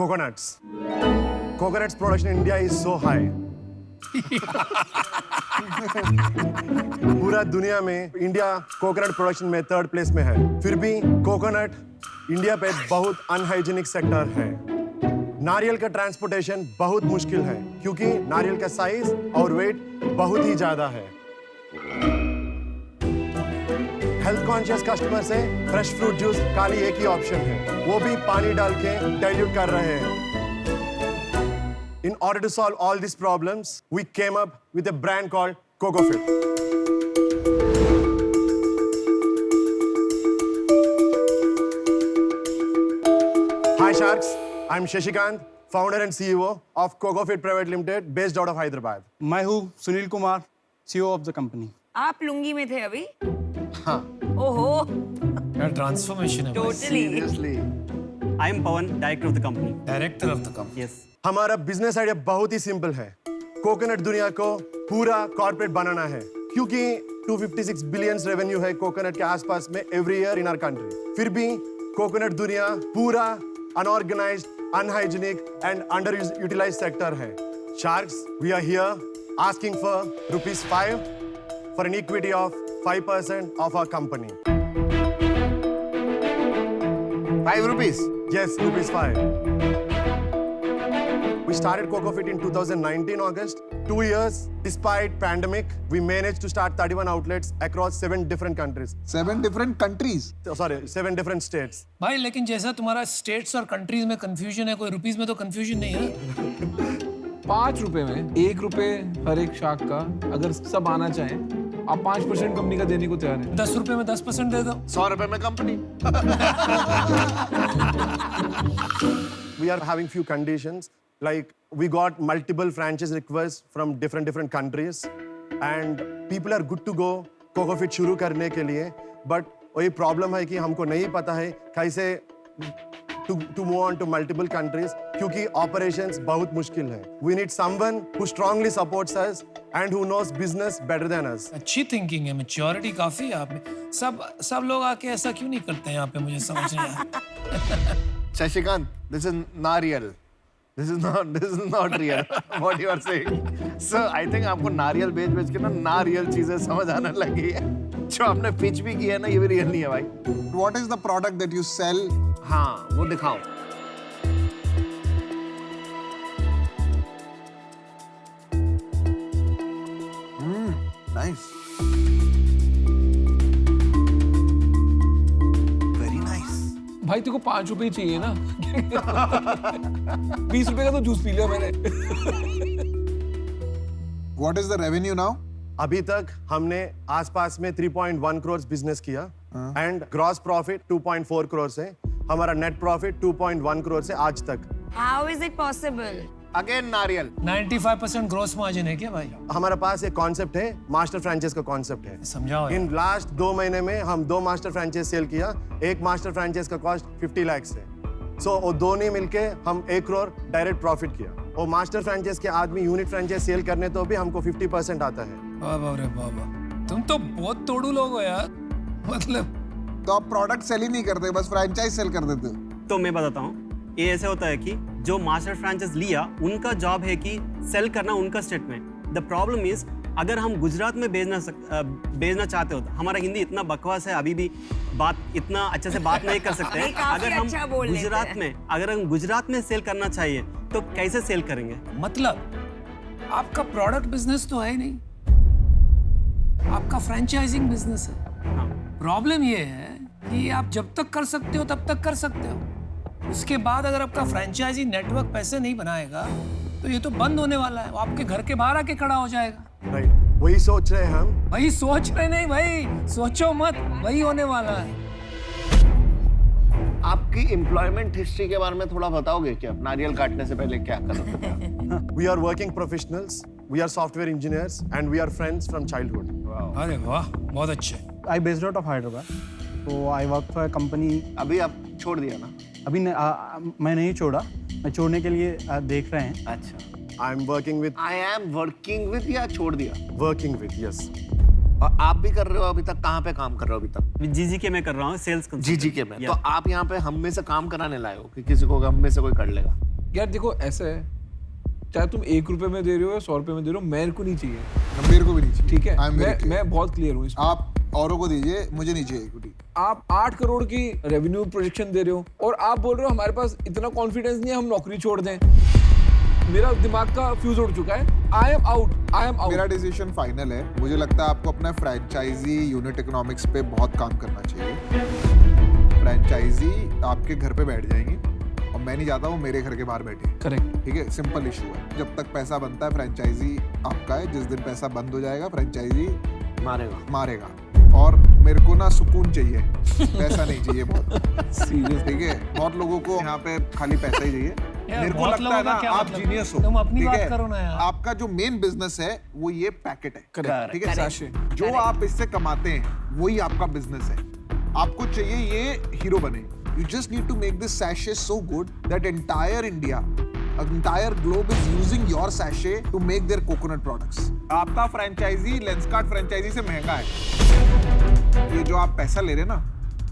coconuts. Coconuts production in India is so high. पूरा दुनिया में इंडिया कोकोनट प्रोडक्शन में 3rd प्लेस में है। फिर भी कोकोनट इंडिया पे बहुत अनहाइजीनिक सेक्टर है। नारियल का ट्रांसपोर्टेशन बहुत मुश्किल है क्योंकि नारियल का साइज और वेट बहुत ही ज्यादा है। हेल्थ कॉन्शियस कस्टमर से फ्रेश फ्रूट जूस खाली एक ही ऑप्शन है, वो भी पानी डाल के डाइल्यूट कर रहे हैं। In order to solve all these problems, we came up with a brand called CocoFit. Hi Sharks, I'm Shashikant, founder and CEO of CocoFit Private Limited, based out of Hyderabad. मैं हूँ Sunil Kumar, CEO of the company. आप लुंगी में थे अभी? हाँ। ओहो, यार transformation है भाई। totally. Seriously. I am Pawan, director of the company. Director of the company. Yes. हमारा बिजनेस आइडिया बहुत ही सिंपल है। कोकोनट दुनिया को पूरा कॉर्पोरेट बनाना है क्योंकि 256 बिलियन रेवेन्यू है कोकोनट के आसपास में every year in our country. फिर भी कोकोनट दुनिया पूरा unorganised, unhygienic and underutilised sector है। Sharks, we are here asking for ₹5 for an equity of 5% of our company. 5 rupees. Yes, ₹5. We started CocoFit in 2019 August. 2 years, despite pandemic, we managed to start 31 outlets across 7 different countries. 7 different countries. Sorry, 7 different states. भाई लेकिन जैसा तुम्हारा states और countries में confusion है, कोई rupees में तो कंफ्यूजन नहीं है। 5 रुपए में 1 रुपए हर एक शाख का अगर सब आना चाहें, आप 5% कंपनी का देने को तैयार हैं। 10 रुपए में 10% दे दो। 100 रुपए में company. We are having few conditions, like we got multiple franchise requests from different countries, and people are good to go CocoFit शुरू करने के लिए, but वही प्रॉब्लम है कि हमको नहीं पता है कैसे to move on to multiple countries क्योंकि operations बहुत मुश्किल है। We need someone who strongly supports us and who knows business better than us. अच्छी थिंकिंग है, मैच्योरिटी काफी है आप में। सब लोग आके ऐसा क्यों नहीं करते हैं यहाँ पे, मुझे समझ नहीं आया। Shashikant, this is नारियल. This is not real. What you are saying. So I think आपको नारियल बेच के ना रियल चीजें समझ आने लगी है। जो आपने पिच भी किया है ना, ये भी रियल नहीं है भाई। What is the product that you sell? हाँ, वो दिखाओ। Nice. Very nice. भाई तेरे को 5 रुपए ही चाहिए ना? 20 रुपए का तो जूस पी लिया मैंने। What is the revenue now? अभी तक हमने आसपास में 3.1 करोड़ बिजनेस किया एंड ग्रॉस प्रॉफिट 2.4 करोड़ से, हमारा नेट प्रॉफिट 2.1 करोड़ से आज तक। How is it possible? Again नारियल। 95% ग्रोस मार्जिन है क्या भाई? हमारे पास एक कॉन्सेप्ट है, मास्टर फ्रैंचाइज का कॉन्सेप्ट है। समझाओ यार। इन लास्ट 2 महीने में हम 2 मास्टर फ्रैंचाइज सेल किया। एक मास्टर फ्रैंचाइज का कॉस्ट 50 लाख है। सो वो दोनों मिलके हम 1 करोड़ डायरेक्ट प्रॉफिट किया। और मास्टर फ्रैंचाइज के आदमी यूनिट फ्रैंचाइज सेल करने तो भी हमको 50% आता है। बाबा रे बाबा, तुम तो बहुत तोड़ू लोग हो यार। मतलब तो आप प्रोडक्ट सेल ही नहीं करते, बस फ्रैंचाइज सेल कर देते हो। तो मैं बताता हूँ, ये ऐसे होता है कि जो मास्टर फ्रैंचाइज लिया, उनका जॉब है कि सेल करना उनका स्टेट में। द प्रॉब्लम इज, अगर हम गुजरात में भेजना चाहते हो, तो हमारा हिंदी इतना बकवास है, अभी भी बात इतना अच्छे से बात नहीं कर सकते हैं। काफी अगर हम अच्छा बोल लेते हैं। अगर हम गुजरात में सेल करना चाहिए तो कैसे सेल करेंगे? मतलब आपका प्रोडक्ट बिजनेस तो है ही नहीं, आपका फ्रेंचाइजिंग बिजनेस है। हाँ। प्रॉब्लम ये है कि आप जब तक कर सकते हो तब तक कर सकते हो, उसके बाद अगर आपका फ्रेंचाइजी नेटवर्क पैसे नहीं बनाएगा तो ये तो बंद होने वाला है, वो आपके घर के बाहर आके खड़ा हो जाएगा। राइट, वही सोच रहे हैं हम। वही सोच रहे नहीं भाई, सोचो मत, वही होने वाला है। आपकी एम्प्लॉयमेंट हिस्ट्री के बारे में थोड़ा बताओगे क्या? नारियल काटने से पहले क्या कर रहे थे? We are working professionals, we are software engineers and we are friends from childhood. अरे वाह, बहुत अच्छे। I based out of Hyderabad. So I work for a company. अभी आप छोड़ दिया ना? अभी मैं नहीं छोड़ा, मैं छोड़ने के लिए देख रहे हैं। अच्छा। I'm working with, I am working with या छोड़ दिया? working with, yes. और आप भी कर रहे हो अभी तक? कहाँ पे काम कर रहे हो अभी तक? जीजीके में कर रहा हूँ, सेल्स जीजीके में। तो आप यहाँ पे हम में से काम कराने लाए हो कि किसी को हम में से कोई कर लेगा? यार देखो ऐसा है, चाहे तुम 1 रुपए में दे रहे हो या 100 रुपए में दे रहे हो, मेरे को नहीं चाहिए, मेरे को भी नहीं चाहिए। ठीक है? आई एम वेरी मैं बहुत क्लियर हूँ इसमें। आप औरों को दीजिए, मुझे नहीं चाहिए इक्विटी। आप 8 करोड़ की रेवेन्यू प्रोजेक्शन दे रहे हो और आप बोल रहे हो हमारे पास इतना कॉन्फिडेंस नहीं है, हम नौकरी छोड़ दें। मेरा दिमाग का फ्यूज उड़ चुका है। I am out. मेरा डिसीजन फाइनल है। मुझे लगता है आपको अपना फ्रेंचाइजी यूनिट इकोनॉमिक्स पे बहुत काम करना चाहिए। फ्रेंचाइजी आपके घर पे बैठ जाएंगी और मैं नहीं चाहता वो मेरे घर के बाहर बैठे। करेक्ट। ठीक है, सिंपल इशू है। जब तक पैसा बनता है फ्रेंचाइजी आपका है, जिस दिन पैसा बंद हो जाएगा फ्रेंचाइजी मारेगा। और मेरे को ना सुकून चाहिए, पैसा नहीं चाहिए बहुत। सीरियस। ठीक है, बहुत लोगों को यहाँ पे खाली पैसा ही चाहिए। यार, मेरे को बहुत लगता लोगों है का ना क्या आप मतलब? जीनियस हो। तुम अपनी ठीक बात है? करो ना यार। आपका जो मेन बिजनेस है वो ये पैकेट है। Correct. ठीक है, Sachet. जो आप इससे कमाते हैं वही आपका बिजनेस है। आपको चाहिए ये हीरो बने। You just need to make this sachet so good that entire India, entire globe is using your sachet to make their coconut products. आपका फ्रेंचाइजी लेंसकार्ट फ्रेंचाइजी से महंगा है। ये जो आप पैसा ले रहे हैं ना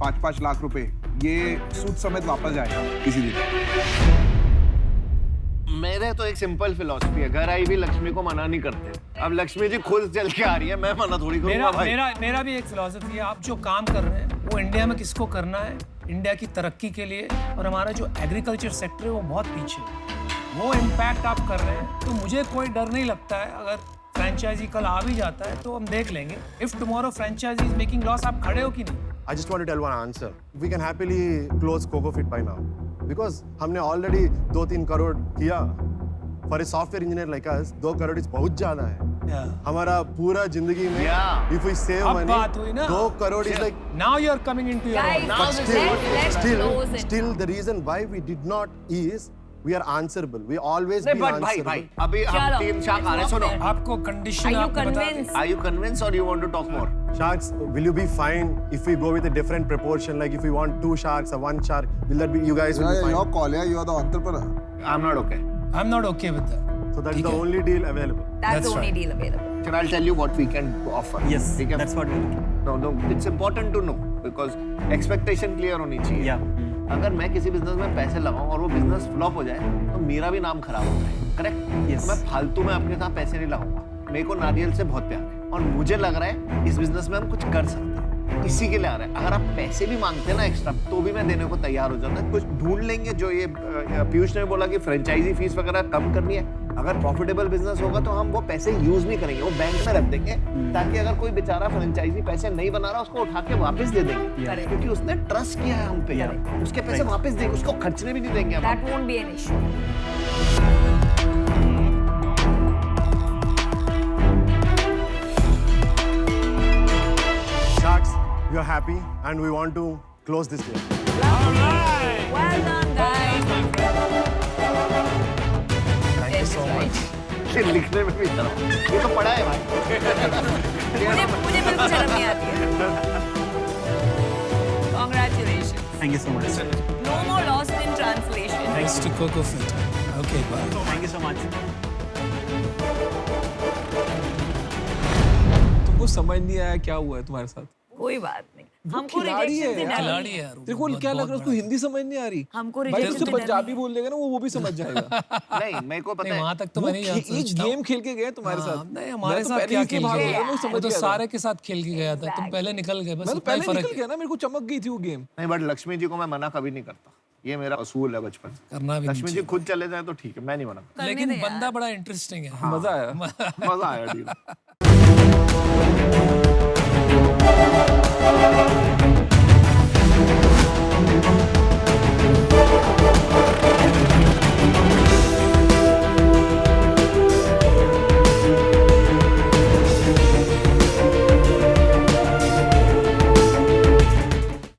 5-5 लाख रुपए, ये सूद समेत वापस जाएगा किसी दिन। मेरे तो एक सिंपल फिलॉसफी है, घर आई भी लक्ष्मी को मना नहीं करते। अब लक्ष्मी जी खुद चल के आ रही है, मैं मना थोड़ी करूंगा मेरा भाई। मेरा मेरा भी एक फिलॉसफी है, आप जो काम कर रहे हैं वो इंडिया में किसको करना है, इंडिया की तरक्की के लिए। और हमारा जो एग्रीकल्चर सेक्टर है वो बहुत पीछे है, वो इम्पैक्ट आप कर रहे हैं। तो मुझे कोई डर नहीं लगता है, अगर फ्रेंचाइजी कल आ भी जाता है तो हम देख लेंगे। If tomorrow franchisee is making loss, आप खड़े हो कि नहीं? I just want to tell one answer. We can happily close CocoFit by now because हमने already 2-3 करोड़ किया. For a software engineer like us, 2 crore is बहुत ज्यादा है. हमारा पूरा जिंदगी में Yeah. if we save अब money, बात हुई ना? 2 crore is like Now you are coming into your Guys, own. but let's close it. still the reason why we did not is we are answerable. We always नहीं been but भाई answerable. अभी हम चलो, 3 शाख आ रहे हैं, let's सुनो। walk there. आपको कंडीशन Are you आपको बता दें। convinced? Are you convinced or you want to talk more? Sharks, will you be fine if we go with a different proportion? Like if we want 2 sharks or 1 shark, will that be you guys will be fine? Your call, yeah, you are the entrepreneur. I'm not okay. I'm not okay with that. So that's the only deal available. That's the That's only right. deal available. Then I'll tell you what we can offer. Yes, ठीक है? that's what we're looking. No, it's important to know because expectation clear होनी चाहिए। Yeah. अगर मैं किसी business में पैसे लगाऊं और वो बिजनेस फ्लॉप हो जाए तो मेरा भी नाम खराब होता है। करेक्ट? Yes. मैं फालतू में अपने साथ पैसे नहीं लगाऊंगा। मेरे को नारियल से बहुत प्यार है और मुझे लग रहा है इस बिजनेस में हम कुछ कर सकते हैं, इसी के लिए आ रहा है। अगर आप पैसे भी मांगते हैं ना एक्स्ट्रा, तो भी मैं देने को तैयार हो जाता है। कुछ ढूंढ लेंगे। जो ये पीयूष ने बोला कि फ्रेंचाइजी फीस वगैरह कम करनी है, अगर प्रॉफिटेबल बिजनेस होगा तो हम वो पैसे यूज नहीं करेंगे, वो बैंक में रख देंगे, ताकि अगर कोई बेचारा फ्रेंचाइजी पैसे नहीं बना रहा उसको उठा के वापस दे देंगे, Correct. क्योंकि उसने ट्रस्ट किया है हम पे। उसके पैसे वापस देंगे, उसको खर्चने भी नहीं देंगे हम। That won't be an issue. Sharks, we are happy and we want to close this deal. Well done, guys. Thank you so much. ये लिखने में भी इतना, ये तो पढ़ा है भाई। मुझे बिल्कुल शर्म नहीं आती है. Congratulations. Thank you so much. No more lost in translation. Thanks to CocoFit. Okay, bye. Thank you so much. तुमको समझ नहीं आया क्या हुआ है तुम्हारे साथ? कोई बात नहीं. हमको खिलाड़ी है rejection से यार। डर खिलाड़ी नहीं है है. यार वो, तेरे को बहुत- क्या लग बहुत रहा है उसको बड़ा। हिंदी समझ नहीं आ रही? हमको भाई rejection उससे से डर पंजाबी नहीं बोल देगा ना वो भी समझ जाएगा। नहीं, मेरे को पता नहीं, है। वहां तक तो वो मैं नहीं खे- जानता एक गेम खेल के गए तुम्हारे हाँ, साथ। नहीं हमारे मैं तो साथ पहले क्या इसके खेल भाग के गया, गया मैं वो समझ तो गया था। सारे के साथ खेल के गया था, तुम पहले निकल गए, बस मैं तो इतना ही पहले फर्क निकल है. गया ना, मेरे को चमक गई थी वो गेम। नहीं बट लक्ष्मी जी को मैं मना कभी नहीं करता, ये मेरा असूल है बचपन से। करना भी नहीं लक्ष्मी जी खुद चले जाए तो ठीक है, मैं नहीं मना करता। करने लेकिन दे यार. बंदा बड़ा इंटरेस्टिंग है. मजा आया। मजा आया डील।